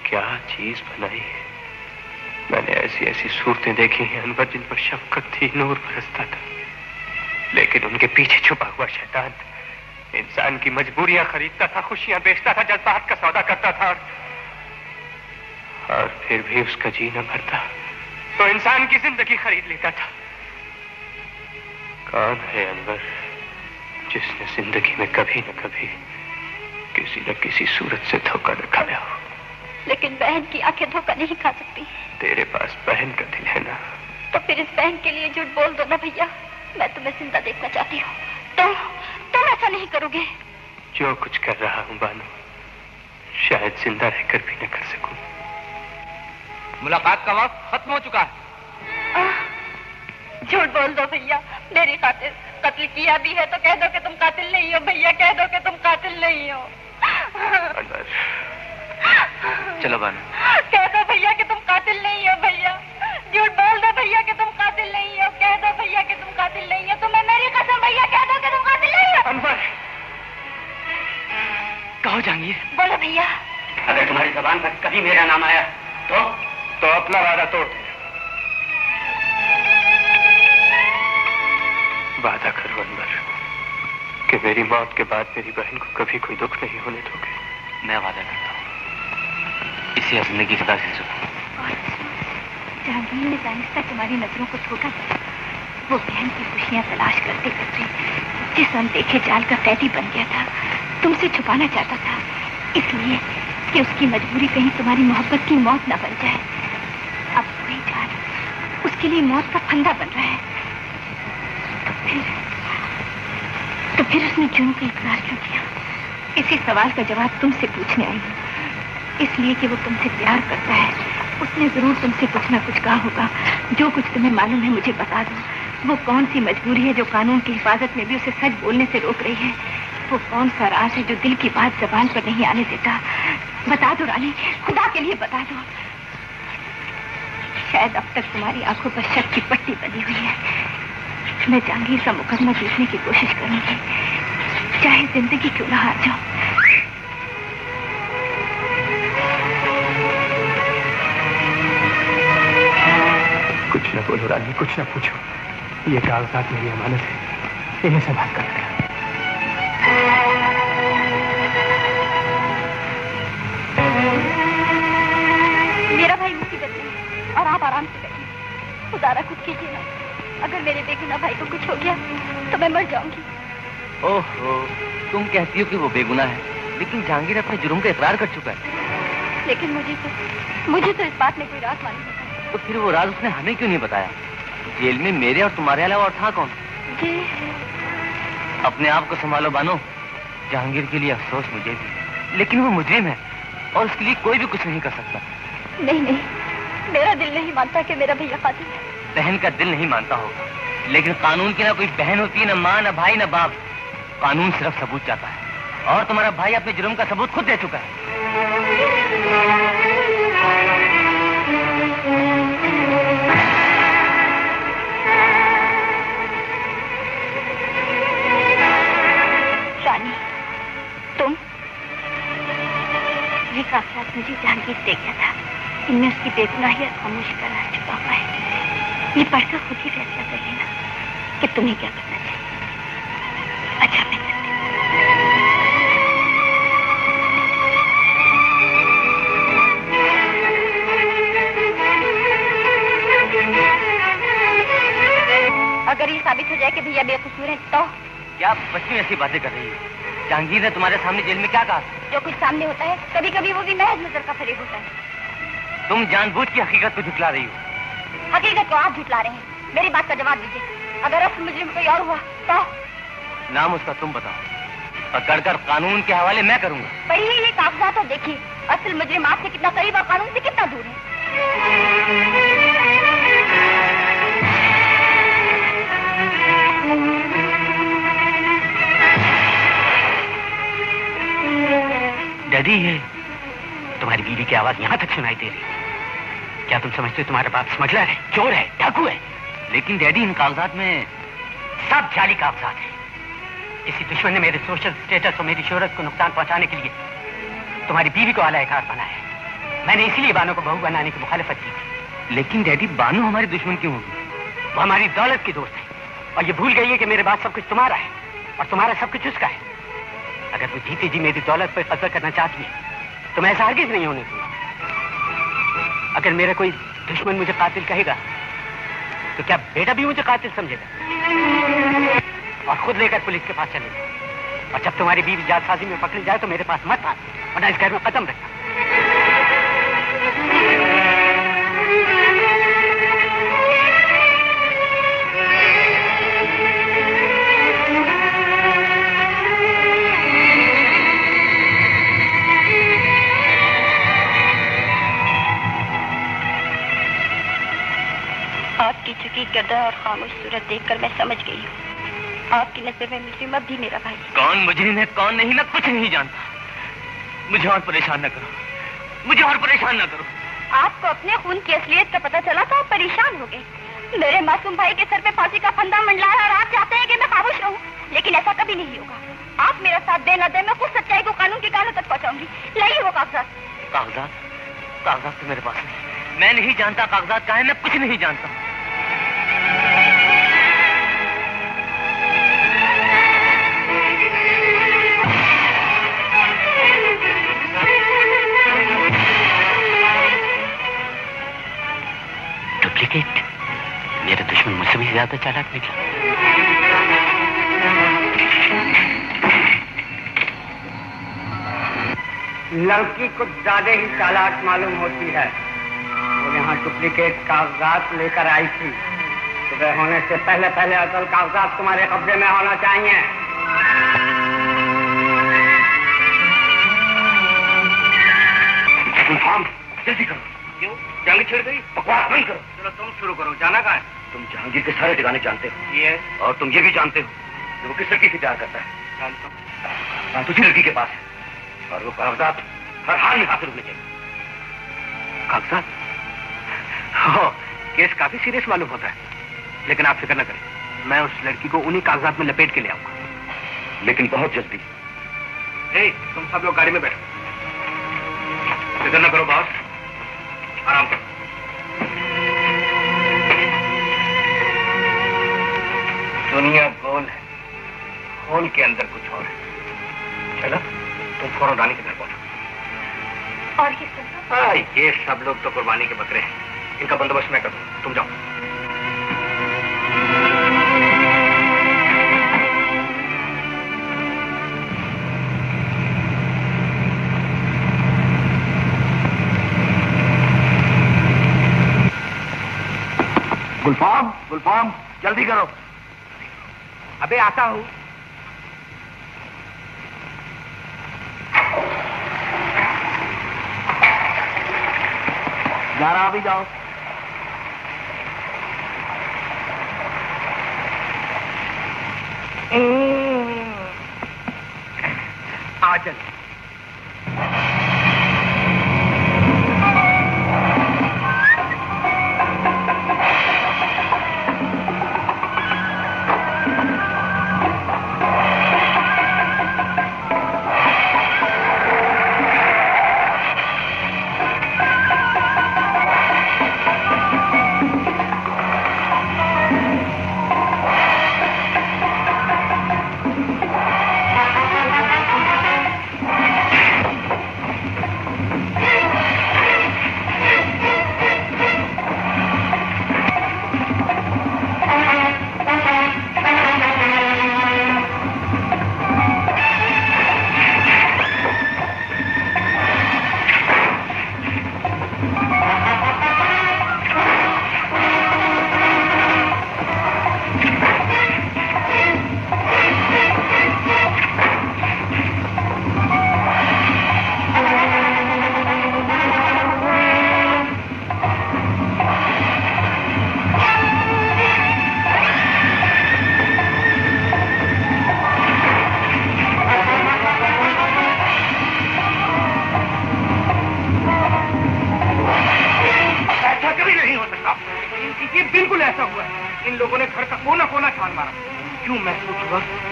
क्या चीज बनाई है। मैंने ऐसी ऐसी सूरतें देखी हैं अनवर, जिन पर शफकत थी, नूर बरसता था, लेकिन उनके पीछे छुपा हुआ शैतान इंसान की मजबूरियां खरीदता था, खुशियां बेचता था, जज्बात का सौदा करता था, और फिर भी उसका जी न भरता तो इंसान की जिंदगी खरीद लेता था। कौन है अनवर जिसने जिंदगी में कभी न कभी किसी न किसी सूरत से धोखा न खाया हो? लेकिन बहन की आंखें धोखा नहीं खा सकती। तेरे पास बहन का दिल है ना? तो फिर इस बहन के लिए झूठ बोल दो ना भैया। मैं तुम्हें जिंदा देखना चाहती हूँ। तुम ऐसा नहीं करोगे? जो कुछ कर रहा हूँ बानो, शायद जिंदा रहकर भी न कर सकूं। मुलाकात का वक्त खत्म हो चुका है। झूठ बोल दो भैया। मेरी खातिर कत्ल किया भी है तो कह दो कि तुम कातिल नहीं हो भैया। कह दो कि तुम कातिल नहीं हो। चलो बानो। कह दो भैया कि तुम कातिल नहीं हो भैया। झूठ बोल दो भैया कि तुम कातिल नहीं हो। कह दो भैया कि तुम कातिल नहीं हो। तुम्हें मेरी कसम भैया, कह दो कि तुम कातिल नहीं हो। अनवर, कहो जहांगीर। बोलो भैया। अगर तुम्हारी जबान पर कभी मेरा नाम आया तो अपना वादा तोड़ दे। वादा करो अनवर कि मेरी मौत के बाद मेरी बहन को कभी कोई दुख नहीं होने दोगे। मैं वादा करता हूँ, इसे जिंदगी सदा से सुनो। जहांगीर ने दानिस्ता तुम्हारी नजरों को छोटा था। वो बहन की खुशियां तलाश करते करते जिस अनदेखे जाल का कैदी बन गया था, तुमसे छुपाना चाहता था, इसलिए कि उसकी मजबूरी कहीं तुम्हारी मोहब्बत की मौत न बन जाए। अब वही जाल उसके लिए मौत का फंदा बन रहा है। तो फिर उसने जुर्म का इकरार क्यों किया? इसी सवाल का जवाब तुमसे पूछने आई हूँ। इसलिए कि वो तुमसे प्यार करता है। उसने जरूर तुमसे कुछ ना कुछ कहा होगा। जो कुछ तुम्हें मालूम है मुझे बता दो। वो कौन सी मजबूरी है जो कानून की हिफाजत में भी उसे सच बोलने से रोक रही है? वो कौन सा राज है जो दिल की बात जबान पर नहीं आने देता? बता दो रानी, खुदा के लिए बता दो। शायद अब तक तुम्हारी आंखों पर शक की पट्टी बनी हुई है। मैं जहांगीर का मुकदमा जीतने की कोशिश करूंगी, चाहे जिंदगी क्यों ना हार जाऊं। कुछ न बोलो रानी, कुछ न पूछो। ये कागजात मेरी अमानत है, इन्हें संभाल कर रखना। मेरा भाई मुसीबत में और आप आराम से बैठिए। खुदा खुद कीजिए ना। अगर मेरे बेगुनाह भाई को कुछ हो गया तो मैं मर जाऊंगी। ओहो, तुम कहती हो कि वो बेगुनाह है, लेकिन जहांगीर अपने जुर्म का इकरार कर चुका है। लेकिन मुझे तो इस बात में कोई राज मालूम होता है। तो फिर वो राज उसने हमें क्यों नहीं बताया? जेल में मेरे और तुम्हारे अलावा और था कौन? जी। अपने आप को संभालो बानो। जहांगीर के लिए अफसोस मुझे भी, लेकिन वो मुजरिम है और उसके लिए कोई भी कुछ नहीं कर सकता। नहीं, मेरा दिल नहीं मानता कि मेरा भैया कातिल है। बहन का दिल नहीं मानता होगा, लेकिन कानून की ना कोई बहन होती है, ना माँ, ना भाई, ना बाप। कानून सिर्फ सबूत चाहता है और तुम्हारा भाई अपने जुर्म का सबूत खुद दे चुका है। रानी, तुम ये कागजात मुझे जहांगीर दे गया था। इनमें उसकी बेगुनाही और खामोशी का राज छुपा हुआ है। ये पढ़कर खुद ही फैसला कर लेना कि तुम्हें क्या करना चाहिए। अच्छा, मैं चलती हूँ। अगर ये साबित हो जाए कि भैया बेकसूर है तो? क्या बच्ची ऐसी बातें कर रही है? जहांगीर ने तुम्हारे सामने जेल में क्या कहा? जो कुछ सामने होता है कभी कभी वो भी महज नजर का फरेब होता है। तुम जानबूझ की हकीकत को झुठला रही हो। हकीकत को आप झुठला रहे हैं। मेरी बात का जवाब दीजिए। अगर असल मुजरिम कोई और हुआ तो? नाम उसका तुम बताओ, पकड़कर कानून के हवाले मैं करूंगा। पढ़िए ये कागजात और देखिए असल मुजरिम आपसे कितना करीब और कानून से कितना दूर है। डैडी, ये तुम्हारी बीवी की आवाज यहाँ तक सुनाई दे रही है। क्या तुम समझते हो तुम्हारा बाप स्मगलर है, चोर है, डाकू है? लेकिन डैडी, इन कागजात में सब जाली कागजात हैं। किसी दुश्मन ने मेरे सोशल स्टेटस और मेरी शोहरत को नुकसान पहुंचाने के लिए तुम्हारी बीवी को आला-ए-कार बनाया है। मैंने इसीलिए बानो को बहू बनाने की मुखालिफत की थी। लेकिन डैडी, बानो हमारी दुश्मन क्यों होगी? वो हमारी दौलत की दोस्त है और ये भूल गई है कि मेरे बाद सब कुछ तुम्हारा है और तुम्हारा सब कुछ उसका है। अगर वो जीते जी मेरी दौलत पर कब्जा करना चाहती है तो मैं ऐसा हरगिज नहीं होने दूंगा। अगर मेरा कोई दुश्मन मुझे कातिल कहेगा तो क्या बेटा भी मुझे कातिल समझेगा और खुद लेकर पुलिस के पास चलेगा। और जब तुम्हारी बीवी जालसाजी में पकड़ी जाए तो मेरे पास मत आ, वरना इस घर में कदम रखना। आपकी झुकी गर्दन और खामोश सूरत देखकर मैं समझ गई हूँ आपकी नजर में मुजरिम अब भी मेरा भाई। कौन मुजरिम है कौन नहीं, मैं कुछ नहीं जानता। मुझे और परेशान न करो, मुझे और परेशान न करो। आपको अपने खून की असलियत का पता चला तो आप परेशान हो गए। मेरे मासूम भाई के सर पे फांसी का फंदा मंडलाया और आप चाहते हैं कि मैं खामोश रहूं, लेकिन ऐसा कभी नहीं होगा। आप मेरा साथ दे न दे, मैं खुद सच्चाई को कानून के कानों तक पहुंचाऊंगी। लाइए वो कागजात। कागजात? कागजात तो मेरे पास नहीं। मैं नहीं जानता कागजात कहाँ है, मैं कुछ नहीं जानता। डुप्लीकेट? मेरे दुश्मन मुझसे भी ज्यादा चालाक निकला। लड़की कुछ ज्यादा ही चालाक मालूम होती है। वो यहाँ डुप्लीकेट कागजात लेकर आई थी। सुबह होने से पहले पहले असल कागजात तुम्हारे कब्जे में होना चाहिए। जल्दी करो। क्यों? जंग छिड़ गई? बकवास बंद करो। चलो तुम शुरू करो। जाना कहाँ है? तुम जहांगीर के सारे ठिकाने जानते हो। ये और तुम ये भी जानते हो कि वो किस लड़की से प्यार करता है। जानता हूँ। उसी लड़की के पास है और वो कागजात हर हाल में हासिल होने चाहिए। कागजात? हो, केस काफी सीरियस मालूम होता है, लेकिन आप फिक्र न करें, मैं उस लड़की को उन्हीं कागजात में लपेट के ले आऊंगा। लेकिन बहुत जल्दी। तुम सब लोग गाड़ी में बैठो। फिक्र न करो बॉस, आराम करो। दुनिया गोल है, होल के अंदर कुछ और है। चलो तुम फौरन रानी के घर पहुंचो। और ये सब? ये सब लोग तो कुर्बानी के बकरे हैं, इनका बंदोबस्त मैं कर दूं, तुम जाओ। गुलफाम, गुलफाम, जल्दी करो। अबे आता हूं। जरा अभी जाओ। आ चल।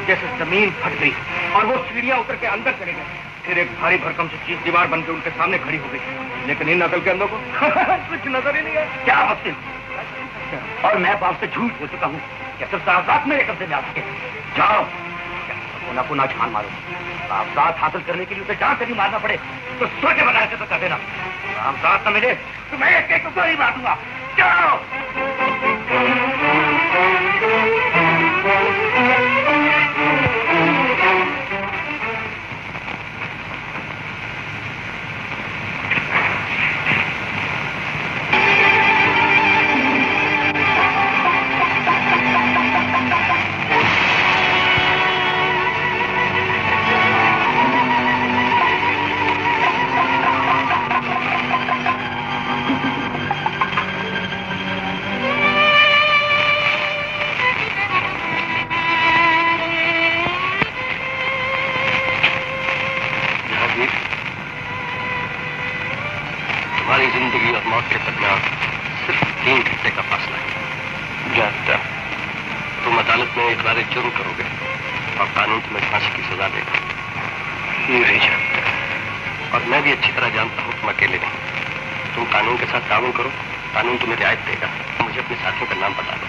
जैसे जमीन फट गई और वो सीढ़ियां उतर के अंदर चले गए। फिर एक भारी भरकम से चीज दीवार बनकर उनके सामने खड़ी हो गई, लेकिन इन नकल के अंदों को कुछ नजर ही नहीं है। क्या मुश्किल, और मैं आपसे झूठ बोल चुका हूँ कि सिर्फ कागजात मेरे कब्जे में आ सके। जाओ, पुनः पुनः छान मारो, कागजात हासिल करने के लिए उसे जान से भी मारना पड़े तो सोचे बगैर से तो कर देना। कागजात न मिले तो मैं एक को गोली मार दूंगा। जाओ। जिंदगी और मौत के दरमियान सिर्फ 3 घंटे का फासला है। जानता तुम अदालत में इकरार जुर्म करोगे और कानून तुम्हें फांसी की सजा देगा। ये नहीं जानता, और मैं भी अच्छी तरह जानता हूँ तुम अकेले नहीं। तुम कानून के साथ ताउन करो, कानून तुम्हें रियायत देगा। मुझे अपने साथियों का नाम बता दो।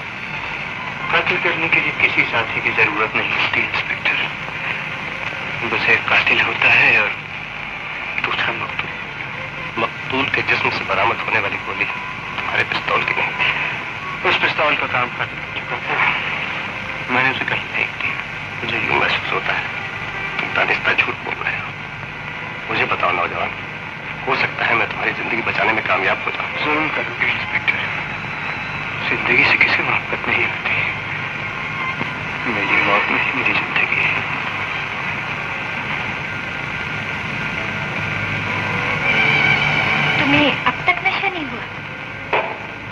कत्ल करने के लिए किसी साथी की जरूरत नहीं होती इंस्पेक्टर, बस एक कातिल होता है और दूसरा मकतूल। मकतूल के जिस्म से बरामद होने वाली गोली तुम्हारे पिस्तौल की नहीं। उस पिस्तौल का काम खत्म हो चुका था, मैंने उसे कल फेंक दिया। मुझे यूं महसूस होता है तुम दानिस्ता झूठ बोल रहे हो। मुझे बताओ नौजवान, हो सकता है मैं तुम्हारी जिंदगी बचाने में कामयाब हो जाऊं। जुल्म करोगे इंस्पेक्टर, जिंदगी से किसी मोहब्बत नहीं होती। मेरी मौत नहीं मेरी जिंदगी है। तुम्हें अब तक नशा नहीं हुआ?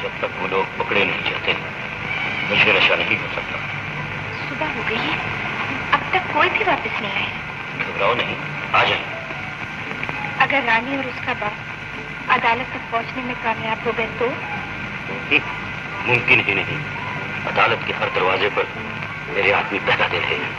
जब तक वो लोग पकड़े नहीं जाते मुझे नशा नहीं हो सकता। सुबह हो गई है, अब तक कोई भी वापस नहीं आया। घबराओ नहीं, आ जाए। अगर रानी और उसका बाप अदालत तक पहुंचने में कामयाब हो गए तो? मुमकिन ही नहीं। अदालत के हर दरवाजे पर मेरे आदमी पहरा दे रहे हैं।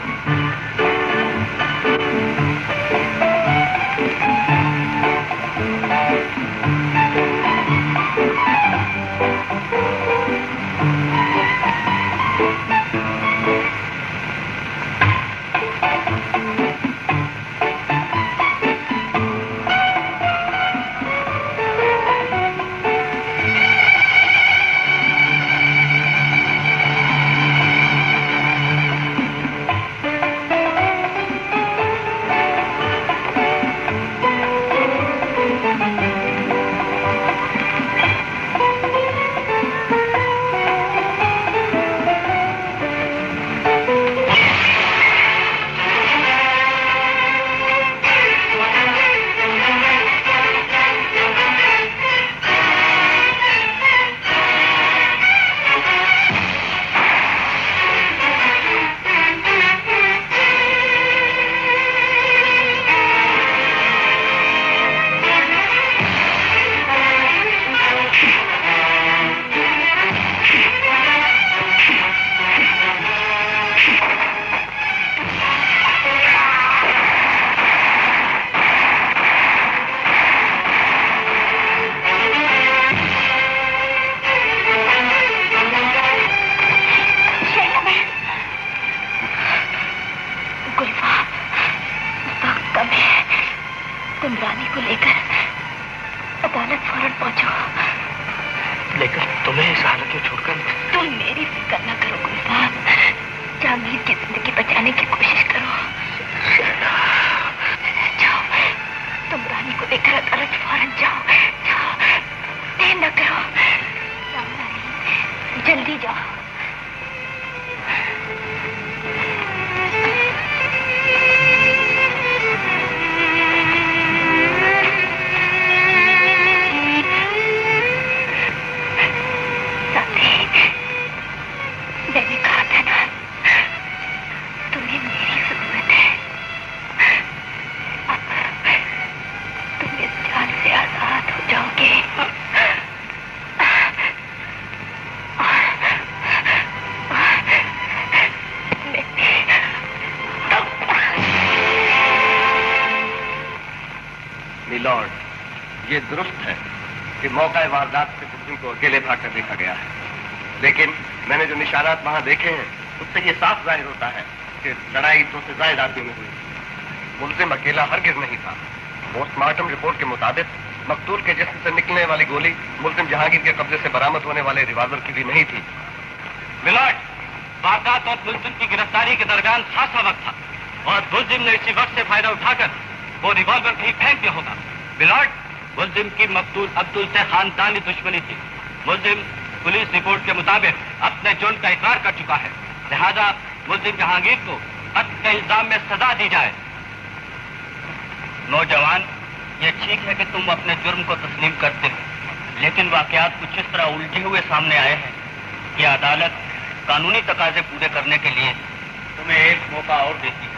तुम इस जाल से आजाद हो। ये दुरुस्त है कि मौका वारदात से मुलजिम को अकेले भागकर देखा गया है, लेकिन मैंने जो निशानात वहां देखे हैं उससे ये साफ जाहिर होता है कि लड़ाई 2 से ज्यादा आदमी में हुई। मुलजिम अकेला हरगिज नहीं था। पोस्टमार्टम रिपोर्ट के मुताबिक मकतूल के जिस्म से निकलने वाली गोली मुलजिम जहांगीर के कब्जे से बरामद होने वाले रिवाल्वर की भी नहीं थी। मिलॉर्ड, वारदात और मुलजिम की गिरफ्तारी के दरमियान खासा वक्त था और मुलजिम ने इसी वक्त से फायदा उठाकर वो रिवॉल्वर कहीं फेंक दिया होगा। मिलॉर्ड, मुलजिम की मकतूल अब्दुल से खानदानी दुश्मनी थी। मुलजिम पुलिस रिपोर्ट के मुताबिक अपने जुर्म का इकरार कर चुका है, लिहाजा मुलजिम जहांगीर को कत्ल के इल्जाम में सजा दी जाए। नौजवान, ये ठीक है कि तुम अपने जुर्म को तस्लीम करते हो, लेकिन वाकयात कुछ इस तरह उलझे हुए सामने आए हैं कि अदालत कानूनी तकाजे पूरे करने के लिए तुम्हें एक मौका और देती है।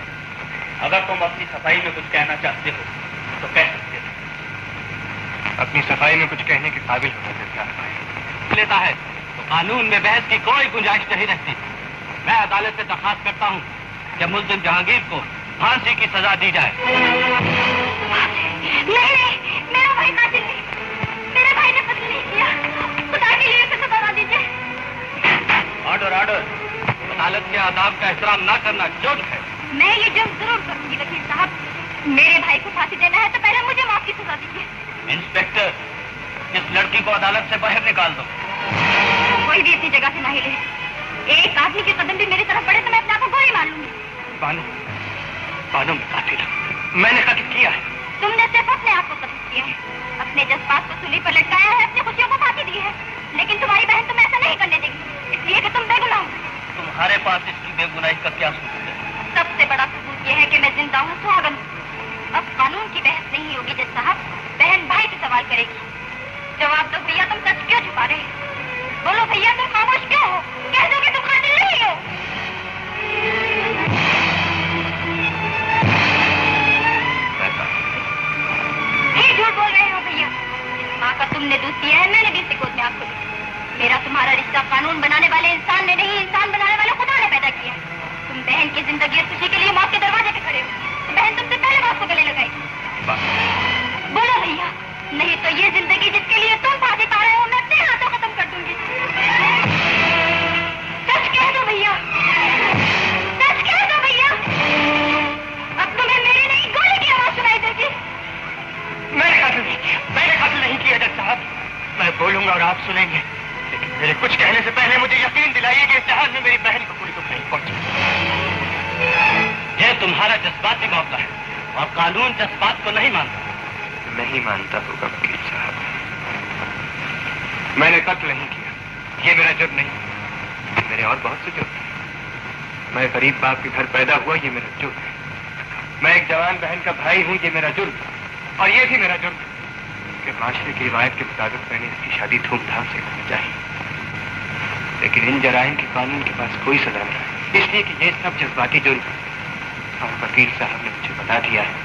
अगर तुम अपनी सफाई में कुछ कहना चाहते हो तो कह सकते हो। अपनी सफाई में कुछ कहने के काबिल होना जज लेता है तो कानून में बहस की कोई गुंजाइश नहीं रहती। मैं अदालत से दरखास्त करता हूँ कि मुलजिम जहांगीर को फांसी की सजा दी जाए। नहीं, मेरा भाई कातिल नहीं, मेरे भाई ने कत्ल नहीं किया, खुदा के लिए उसे सजा दीजिए। Order, order. अदालत के आदाब का एहतराम ना करना जुर्म है। मैं ये जुर्म जरूर करूंगी वकील साहब। मेरे भाई को फांसी देना है तो पहले मुझे मौत की सजा दीजिए। इंस्पेक्टर, इस लड़की को अदालत से बाहर निकाल दो। कोई भी इतनी जगह से नहीं ले। एक आदमी के कदम भी मेरी तरफ पड़े तो मैं अपने आप को गोली मार लूंगी। बानो मैं कातिल हूं। मैंने कत्ल किया है। तुमने सिर्फ अपने आप को कत्ल किया है, अपने जज्बात को सूली पर लटकाया है, अपनी खुशियों को फांसी दी है, लेकिन तुम्हारी बहन तुम्हें ऐसा नहीं करने देगी, इसलिए कि तुम बेगुनाह हो। तुम्हारे पास इसकी बेगुनाही का क्या सबूत है? सबसे बड़ा सबूत यह है कि मैं जिंदा हूँ, सुहागन हूँ। अब कानून की बहस नहीं होगी जज साहब, बहन भाई से सवाल करेगी। जवाब दो भैया, तुम सच क्यों छुपा रहे हो? बोलो भैया, तुम खामोश क्यों हो? कह दो कि तुम कातिल नहीं हो। ये झूठ बोल रहे हो भैया। माँ का तुमने दूध पिया है, मैंने भी इससे गोद में आंख खोली। मेरा तुम्हारा रिश्ता कानून बनाने वाले इंसान ने नहीं, इंसान बनाने वाले खुदा ने पैदा किया। तुम बहन की जिंदगी और खुशी के लिए मौत के दरवाजे पे खड़े हो, तो बहन तुमसे पहले मौत को गले लगाएगी। बोलो भैया, नहीं तो ये जिंदगी जिसके लिए तुम फांसी पा रहे हो मैं अपने हाथों खत्म कर दूंगी। सच कह दो भैया, सच कह दो भैया। अब तुम्हें मेरी नहीं गोली की आवाज सुनाई देगी। मैंने कत्ल नहीं किया जज साहब। मैं बोलूंगा और आप सुनेंगे, लेकिन मेरे कुछ कहने से पहले मुझे यकीन दिलाइए कि इस जहाज में मेरी बहन को कोई दुख नहीं पहुंचा। यह तुम्हारा जज्बाती मामला है और कानून जज्बात को नहीं मानता। नहीं मानता होगा वकील साहब, मैंने कत्ल नहीं किया, ये मेरा जुर्म नहीं। मेरे और बहुत से जुर्म हैं। मैं गरीब बाप के घर पैदा हुआ, ये मेरा जुर्म है। मैं एक जवान बहन का भाई हूं, ये मेरा जुर्म है। और ये भी मेरा जुर्म है कि माशरे की रिवायत के मुताबिक मैंने इसकी शादी धूमधाम से करनी चाहिए, लेकिन इन जराइम के कानून के पास कोई सजा नहीं है, इसलिए कि ये सब जज्बाती जुर्म है। और वकील साहब ने मुझे बता दिया है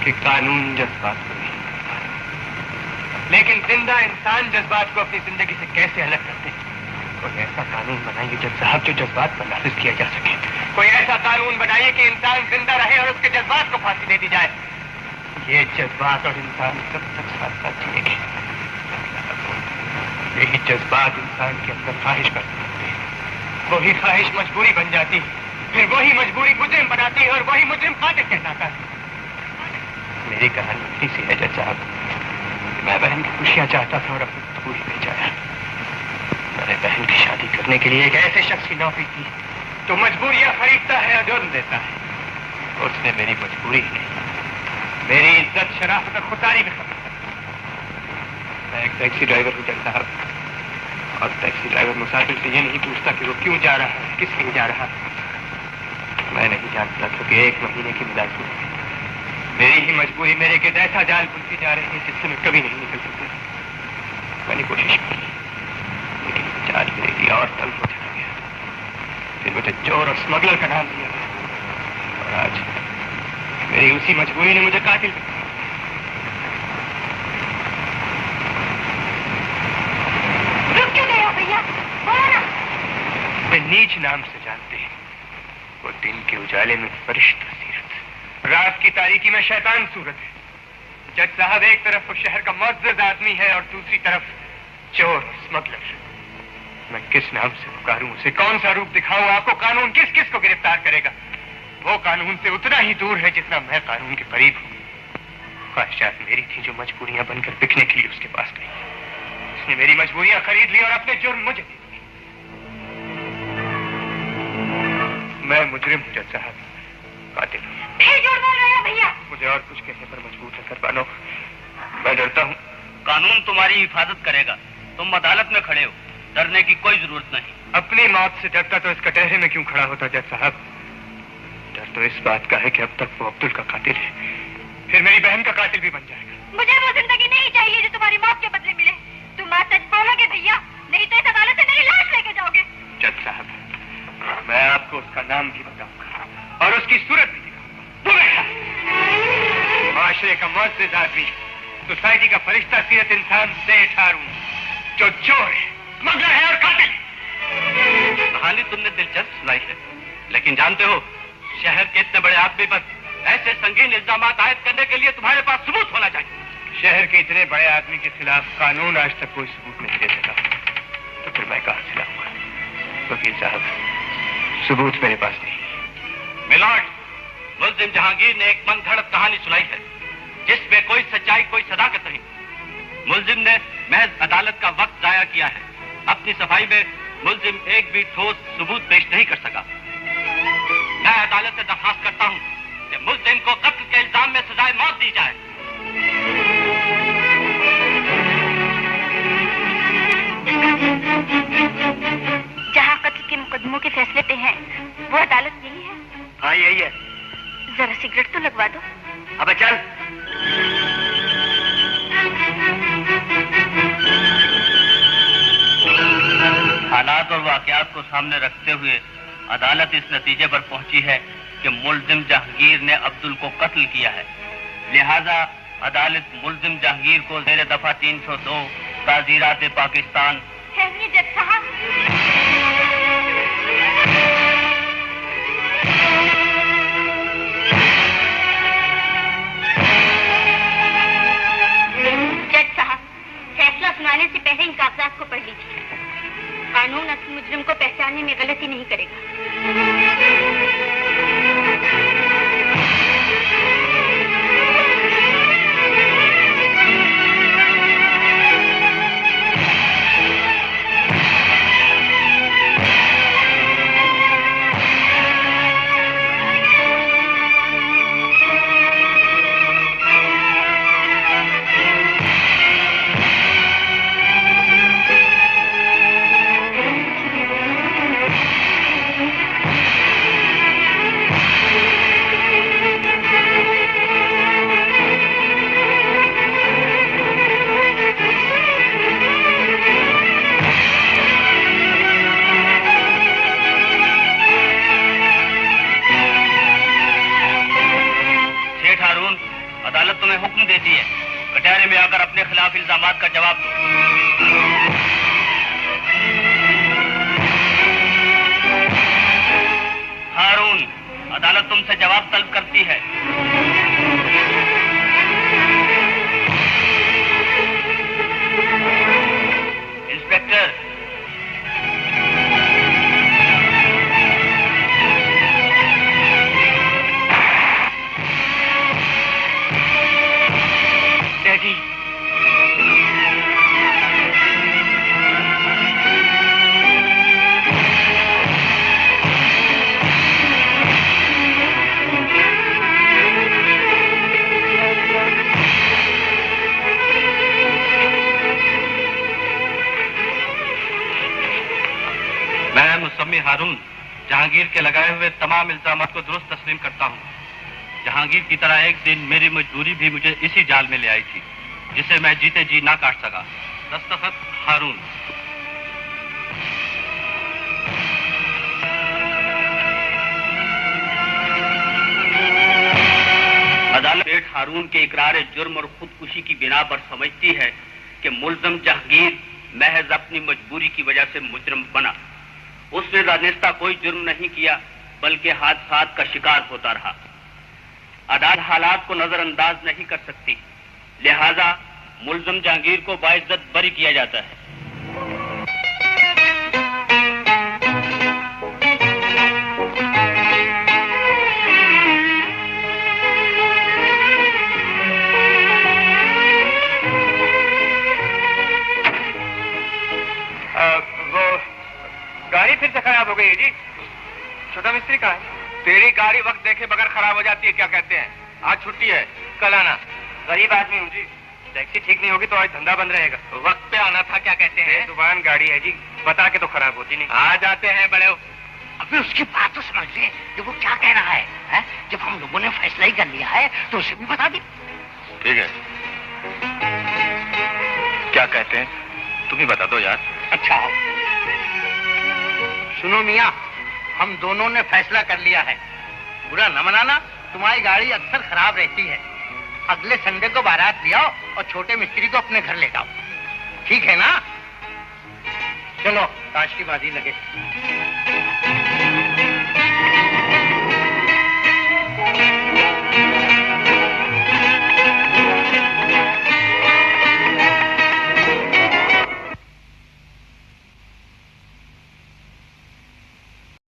कि कानून जज्बात को नहीं करता, लेकिन जिंदा इंसान जज्बात को अपनी जिंदगी से कैसे अलग करते हैं। कोई ऐसा कानून बनाइए जज साहब जो जज्बात पर नाफिज किया जा सके। कोई ऐसा कानून बनाइए कि इंसान जिंदा रहे और उसके जज्बात को फांसी दे दी जाए। ये जज्बात और इंसान कब तक साथ साथ जिएंगे? यही जज्बात इंसान के अंदर ख्वाहिश कर सकते हैं, वही ख्वाहिश मजबूरी बन जाती है, फिर वही मजबूरी मुजरिम बनाती है और वही मुजरिम कातिल कहलाता है। मेरी कहानी इतनी सी है जज साहब, मैं बहन की खुशियां चाहता था और अपनी मजबूरी में जाया। मैंने बहन की शादी करने के लिए एक ऐसे शख्स की नौकरी की तो मजबूरियां खरीदता है और जुर्म देता है। उसने मेरी मजबूरी ही नहीं, मेरी इज्जत शराफत और खुदारी में खत्म कर दी। मैं एक टैक्सी ड्राइवर हूं जज साहब, और टैक्सी ड्राइवर मुसाफिर से ये नहीं पूछता कि वो क्यों जा रहा है, किस लिए जा रहा है। मैं नहीं जानता क्योंकि 1 महीने की मुलाजिमत है। मेरी ही मजबूरी मेरे गिर्द ऐसा जाल बुनती जा रही है जिससे मैं कभी नहीं निकल सकता। मैंने कोशिश की, लेकिन जाल मेरे लिए और तंग हो चला गया। फिर मुझे चोर और स्मगलर का नाम दिया, और आज मेरी उसी मजबूरी ने मुझे कातिल कर दिया। रुक क्यों गए हो भैया? बोलो ना। वे नीच नाम से जानते हैं। वो दिन के उजाले में फरिश्ता सीरत, रात की तारीकी में शैतान सूरत है। जज साहब, एक तरफ वो शहर का मुअज़्ज़ज़ आदमी है और दूसरी तरफ चोर, स्मगलर। मैं किस नाम से पुकारूं उसे, कौन सा रूप दिखाऊं? आपको कानून किस किस को गिरफ्तार करेगा? वो कानून से उतना ही दूर है जितना मैं कानून के करीब हूं। ख्वाहिशात मेरी थी जो मजबूरियां बनकर बिकने के लिए उसके पास गई। उसने मेरी मजबूरियां खरीद ली और अपने जुर्म मुझे दे दिए। मैं मुजरिम हूं जज साहब, कातिल हूं। फिर झूठ बोल रहे हो भैया। मुझे और कुछ कहने पर मजबूर न कर पानो। मैं डरता हूं। कानून तुम्हारी हिफाजत करेगा। तुम अदालत में खड़े हो, डरने की कोई जरूरत नहीं। अपनी मौत से डरता तो इस कटहरे में क्यों खड़ा होता जज साहब? डर तो इस बात का है कि अब तक वो अब्दुल का कातिल है, फिर मेरी बहन का कातिल भी बन जाएगा। मुझे वो जिंदगी नहीं चाहिए जो तुम्हारी मौत के बदले मिले। तुम आज सच बोलोगे भैया, नहीं तो इस अदालत से मेरी लाश लेके जाओगे। जज साहब, मैं आपको उसका नाम भी बताऊंगा और उसकी सूरत भी दिखाऊंगा। माशरे का मुअज़्ज़ज़ आदमी, सोसाइटी का फरिश्ता, सीरत इंसान सेठ हारून, जो चोर है, स्मगलर है और कातिल है। कहानी तुमने दिलचस्प सुनाई है, लेकिन जानते हो शहर के इतने बड़े आदमी पर ऐसे संगीन इल्जाम आयद करने के लिए तुम्हारे पास सबूत होना चाहिए। शहर के इतने बड़े आदमी के खिलाफ कानून आज तक कोई सबूत नहीं दे सका, तो फिर मैं कहां से लाऊंगा? वकील साहब, सबूत मेरे पास नहीं। मिलॉर्ड, मुल्जिम जहांगीर ने एक मन घड़त कहानी सुनाई है जिसमें कोई सच्चाई, कोई सदाकत नहीं। मुल्जिम ने महज अदालत का वक्त जाया किया है। अपनी सफाई में मुल्जिम एक भी ठोस सबूत पेश नहीं कर सका। मैं अदालत से दरखास्त करता हूं कि मुल्जिम को कत्ल के इल्जाम में सजाए मौत दी जाए। जहां कत्ल के मुकदमों के फैसले पे हैं, वो अदालत यही है? हाँ, यही है। जरा सिगरेट तो लगवा दो। अबे चल। हालात और वाकयात को सामने रखते हुए अदालत इस नतीजे पर पहुंची है कि मुल्जिम जहांगीर ने अब्दुल को कत्ल किया है। लिहाजा अदालत मुल्जिम जहांगीर को ज़ेर दफा 302 ताज़ीरात पाकिस्तान। जज साहब, फैसला सुनाने से पहले इन कागजात को पढ़ लीजिए। कानून असली मुजरिम को पहचानने में गलती नहीं करेगा। अदालत तुम्हें हुक्म देती है, कटहरे में आकर अपने खिलाफ इल्जामात का जवाब दो। हारून, अदालत तुमसे जवाब तलब करती है। इंस्पेक्टर, डैडी, मैं मुसम्मी हारून जहांगीर के लगाए हुए तमाम इल्जामात को दुरुस्त तस्लीम करता हूँ। जहांगीर की तरह एक दिन मेरी मजबूरी भी मुझे इसी जाल में ले आई थी, जिसे मैं जीते जी ना काट सका। दस्तखत हारून। अदालत सेठ हारून के इकरार जुर्म और खुदकुशी की बिना पर समझती है कि मुल्जिम जहांगीर महज अपनी मजबूरी की वजह से मुजरिम बना। उसने दानिस्ता कोई जुर्म नहीं किया, बल्कि हादसात का शिकार होता रहा। अदालत हालात को नजरअंदाज नहीं कर सकती। लिहाजा मुलजम जहांगीर को बाइज्जत बरी किया जाता है। वो गाड़ी फिर से खराब हो गई है जी। छोटा मिस्त्री कहाँ है? तेरी गाड़ी वक्त देखे बगैर खराब हो जाती है, क्या कहते हैं? आज छुट्टी है, कल आना। गरीब आदमी हूँ जी, टैक्सी ठीक नहीं होगी तो आज धंधा बंद रहेगा। वक्त पे आना था, क्या कहते हैं? दुकान गाड़ी है जी, बता के तो खराब होती नहीं। आ जाते हैं बड़े। अभी उसकी बात तो समझ ले कि वो क्या कह रहा है? जब हम लोगों ने फैसला ही कर लिया है तो उसे भी बता दी। ठीक है, क्या कहते हैं तुम ही बता दो यार। अच्छा सुनो मियाँ, हम दोनों ने फैसला कर लिया है, बुरा न मनाना। तुम्हारी गाड़ी अक्सर खराब रहती है, अगले संडे को बारात ले आओ और छोटे मिस्त्री को अपने घर ले जाओ, ठीक है ना? चलो ताश की बाजी लगे।